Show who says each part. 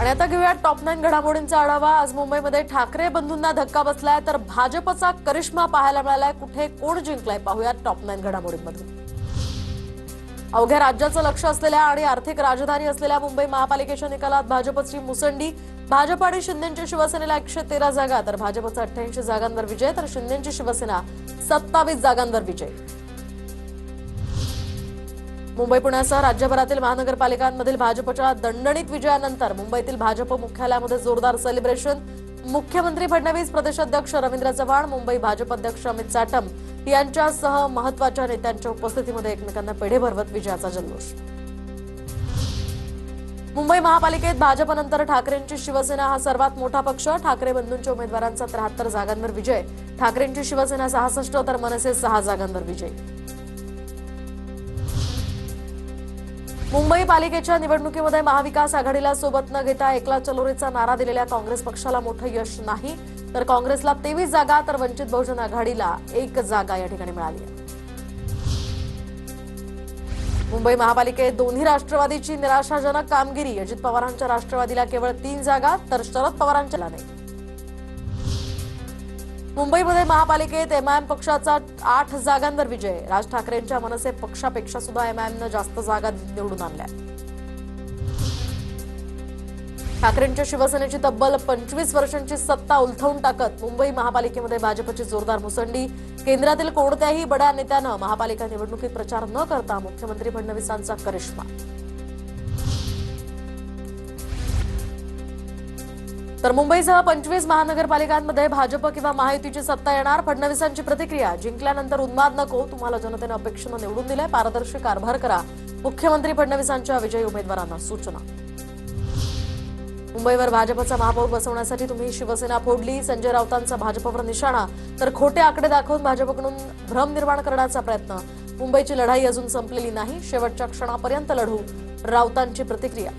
Speaker 1: आणि आता घेऊया टॉप 9 घडामोडींचा आढावा। आज मुंबईमध्ये ठाकरे बंधूंना धक्का बसलाय तर भाजपचा करिश्मा पाहायला मिळालाय। कुठे कोण जिंकलाय पाहूया टॉप 9 घडामोडींमधून। अवघ्या राज्याचं लक्ष असलेल्या आणि आर्थिक राजधानी असलेल्या मुंबई महापालिकेच्या निकालात भाजपची मुसंडी। भाजप आणि शिंदेंच्या शिवसेनेला 113 जागा तर भाजपचा 88 जागांवर विजय तर शिंदेंची शिवसेना 27 जागांवर विजय। मुंबई पुण्यासह राज्यभरातील महानगरपालिकांमधील भाजपच्या दणदणीत विजयानंतर मुंबईतील भाजप मुख्यालयामध्ये जोरदार सेलिब्रेशन। मुख्यमंत्री फडणवीस, प्रदेशाध्यक्ष रवींद्र चव्हाण, मुंबई भाजप अध्यक्ष अमित चाटम यांच्यासह महत्त्वाच्या नेत्यांच्या उपस्थितीमध्ये एकमेकांना पेढे भरवत विजयाचा जल्लोष। मुंबई महापालिकेत भाजपनंतर ठाकरेंची शिवसेना हा सर्वात मोठा पक्ष। ठाकरे बंधूंच्या उमेदवारांचा 73 जागांवर विजय। ठाकरेंची शिवसेना 66 तर मनसे 6 जागांवर विजय। मुंबई पालिकेच्या निवडणुकीमध्ये महाविकास आघाडीला सोबत न घेता एकला चलोरेचा नारा दिलेल्या काँग्रेस पक्षाला मोठं यश नाही तर काँग्रेसला 23 जागा तर वंचित बहुजन आघाडीला 1 जागा या ठिकाणी मिळाली आहे। मुंबई महापालिकेत दोन्ही राष्ट्रवादीची निराशाजनक कामगिरी। अजित पवारांच्या राष्ट्रवादीला केवळ 3 जागा तर शरद पवारांच्या नाही। मुंबईमध्ये महापालिकेत एमआयएम पक्षाचा 8 जागांवर विजय। राज ठाकरेंच्या मनसे पक्षापेक्षा सुद्धा एमआयएमनं जास्त जागा निवडून आणल्या। ठाकरेंच्या शिवसेनेची तब्बल 25 वर्षांची सत्ता उलथवून टाकत मुंबई महापालिकेमध्ये भाजपची जोरदार मुसंडी। केंद्रातील कोणत्याही बड्या नेत्यानं महापालिका निवडणुकीत प्रचार न करता मुख्यमंत्री फडणवीसांचा करिश्मा। तर मुंबईसह 25 महानगरपालिकांमध्ये भाजप किंवा महायुतीची सत्ता येणार। फडणवीसांची प्रतिक्रिया, जिंकल्यानंतर उन्माद नको, तुम्हाला जनतेनं अपेक्षेनं निवडून दिलंय, पारदर्शी कारभार करा। मुख्यमंत्री फडणवीसांच्या विजयी उमेदवारांना सूचना। मुंबईवर भाजपचा महापौर बसवण्यासाठी तुम्ही शिवसेना फोडली। संजय राऊतांचा भाजपवर निशाणा तर खोटे आकडे दाखवून भाजपकडून भ्रम निर्माण करण्याचा प्रयत्न। मुंबईची लढाई अजून संपलेली नाही, शेवटच्या क्षणापर्यंत लढू, राऊतांची प्रतिक्रिया।